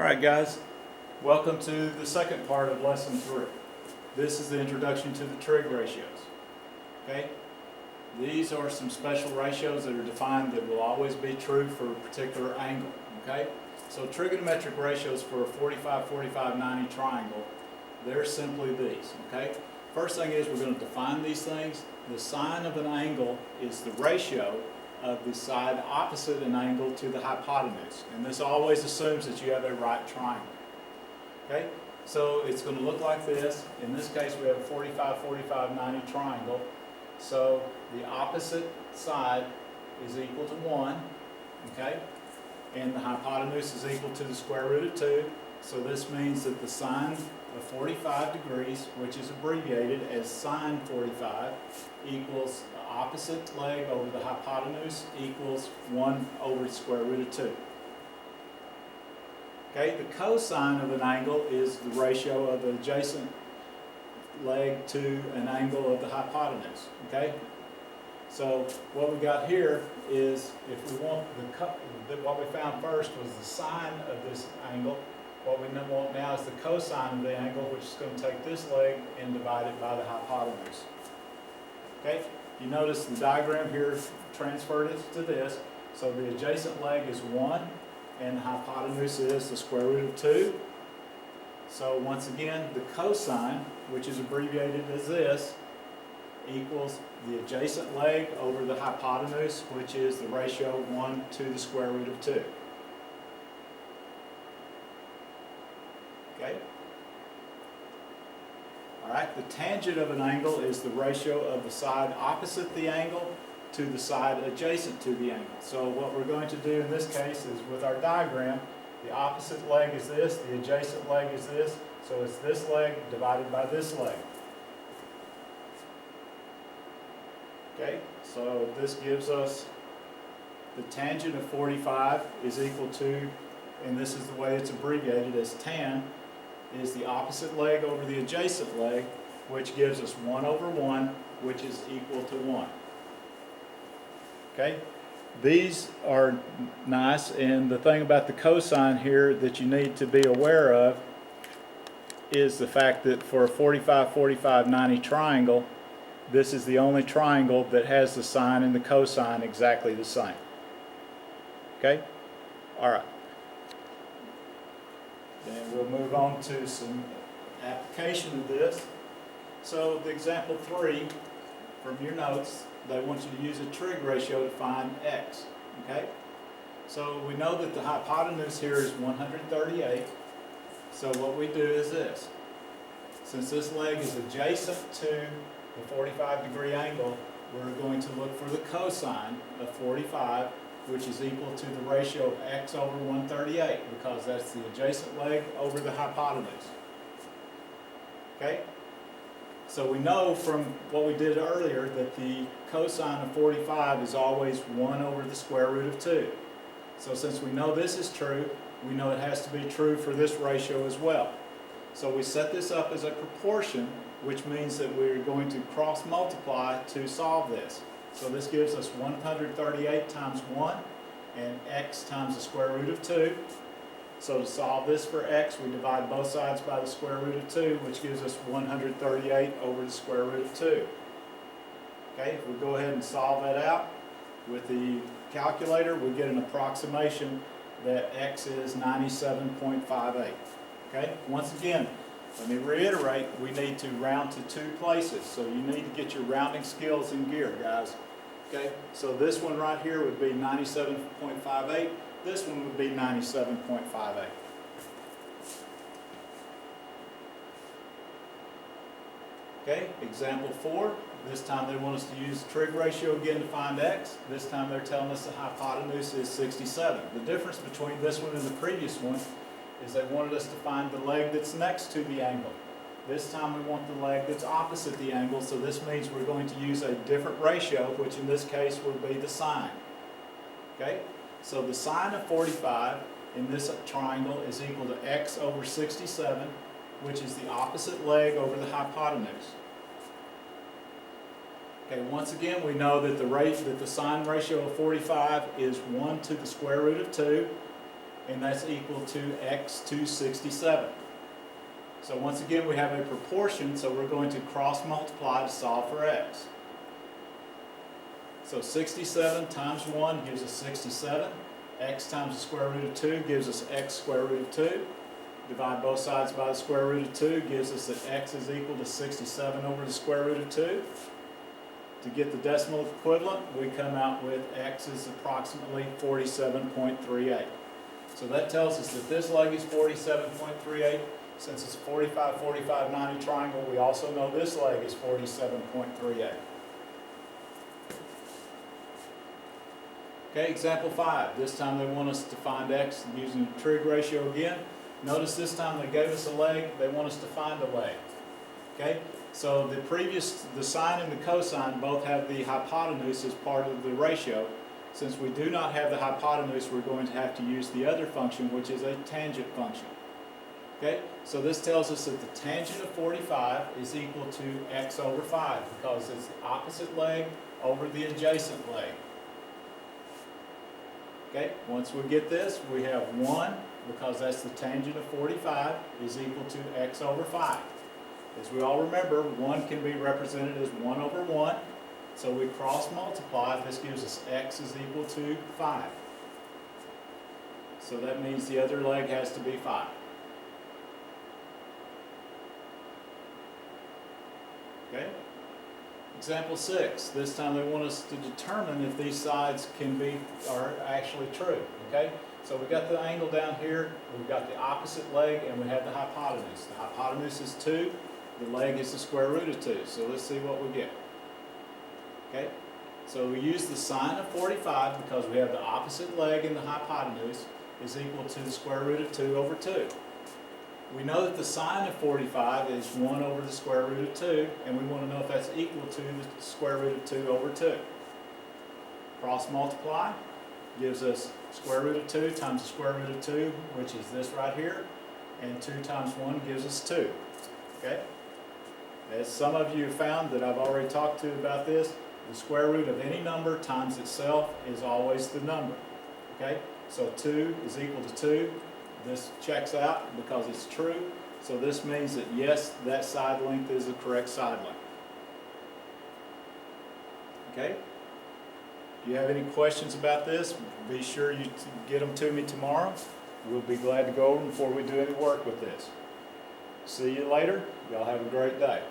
Alright guys, welcome to the second part of lesson 3. This is the introduction to the trig ratios. Okay? These are some special ratios that are defined that will always be true for a particular angle. Okay? So trigonometric ratios for a 45, 45, 90 triangle, they're simply these. Okay? First thing is we're going to define these things. The sine of an angle is the ratio of the side opposite an angle to the hypotenuse. And this always assumes that you have a right triangle. Okay? So it's going to look like this. In this case we have a 45, 45, 90 triangle. So the opposite side is equal to 1. Okay? And the hypotenuse is equal to the square root of 2. So this means that the sine of 45 degrees, which is abbreviated as sine 45, equals the opposite leg over the hypotenuse equals 1 over the square root of 2. Okay, the cosine of an angle is the ratio of the adjacent leg to an angle of the hypotenuse. Okay, so what we got here is, if we want what we found first was the sine of this angle. What we want now is the cosine of the angle, which is going to take this leg and divide it by the hypotenuse. Okay, you notice the diagram here transferred it to this. So the adjacent leg is 1, and the hypotenuse is the square root of 2. So once again, the cosine, which is abbreviated as this, equals the adjacent leg over the hypotenuse, which is the ratio of 1 to the square root of 2. Okay? Alright, the tangent of an angle is the ratio of the side opposite the angle to the side adjacent to the angle. So what we're going to do in this case is, with our diagram, the opposite leg is this, the adjacent leg is this, so it's this leg divided by this leg. Okay, so this gives us the tangent of 45 is equal to, and this is the way it's abbreviated as tan, is the opposite leg over the adjacent leg, which gives us 1 over 1, which is equal to 1. Okay? These are nice, and the thing about the cosine here that you need to be aware of is the fact that for a 45, 45, 90 triangle, this is the only triangle that has the sine and the cosine exactly the same. Okay? Alright. Then we'll move on to some application of this. So the example 3 from your notes, they want you to use a trig ratio to find x. Okay? So we know that the hypotenuse here is 138. So what we do is this. Since this leg is adjacent to the 45-degree angle, we're going to look for the cosine of 45, which is equal to the ratio of x over 138, because that's the adjacent leg over the hypotenuse. Okay? So we know from what we did earlier that the cosine of 45 is always 1 over the square root of 2. So since we know this is true, we know it has to be true for this ratio as well. So we set this up as a proportion, which means that we're going to cross multiply to solve this. So this gives us 138 times 1 and x times the square root of 2. So to solve this for x, we divide both sides by the square root of 2, which gives us 138 over the square root of 2. Okay, if we go ahead and solve that out with the calculator, we get an approximation that x is 97.58. Okay, once again, let me reiterate, we need to round to 2 places, so you need to get your rounding skills in gear, guys. Okay, so this one right here would be 97.58. This one would be 97.58. Okay, example 4. This time they want us to use the trig ratio again to find x. This time they're telling us the hypotenuse is 67. The difference between this one and the previous one is they wanted us to find the leg that's next to the angle. This time we want the leg that's opposite the angle, so this means we're going to use a different ratio, which in this case will be the sine. Okay? So the sine of 45 in this triangle is equal to x over 67, which is the opposite leg over the hypotenuse. Okay, once again we know that the sine ratio of 45 is 1 to the square root of 2. and that's equal to x to 67. So once again, we have a proportion, so we're going to cross multiply to solve for x. So 67 times 1 gives us 67. X times the square root of 2 gives us x square root of 2. Divide both sides by the square root of 2 gives us that x is equal to 67 over the square root of 2. To get the decimal equivalent, we come out with x is approximately 47.38. So that tells us that this leg is 47.38. Since it's a 45, 45, 90 triangle, we also know this leg is 47.38. Okay, example 5. This time they want us to find x using the trig ratio again. Notice this time they gave us a leg, they want us to find a leg. Okay, so the sine and the cosine both have the hypotenuse as part of the ratio. Since we do not have the hypotenuse, we're going to have to use the other function, which is a tangent function. Okay, so this tells us that the tangent of 45 is equal to x over 5 because it's the opposite leg over the adjacent leg. Okay, once we get this, we have 1, because that's the tangent of 45, is equal to x over 5. As we all remember, 1 can be represented as 1 over 1. So we cross multiply. This gives us x is equal to 5. So that means the other leg has to be 5. Okay? Example 6. This time they want us to determine if these sides are actually true. Okay? So we've got the angle down here, we've got the opposite leg, and we have the hypotenuse. The hypotenuse is 2, the leg is the square root of 2. So let's see what we get. Okay? So we use the sine of 45 because we have the opposite leg and the hypotenuse is equal to the square root of 2 over 2. We know that the sine of 45 is 1 over the square root of 2, and we want to know if that's equal to the square root of 2 over 2. Cross multiply gives us square root of 2 times the square root of 2, which is this right here, and 2 times 1 gives us 2. Okay? As some of you have found that I've already talked to you about this, the square root of any number times itself is always the number. Okay? So 2 is equal to 2. This checks out because it's true. So this means that yes, that side length is the correct side length. Okay? If you have any questions about this, be sure you get them to me tomorrow. We'll be glad to go over them before we do any work with this. See you later. Y'all have a great day.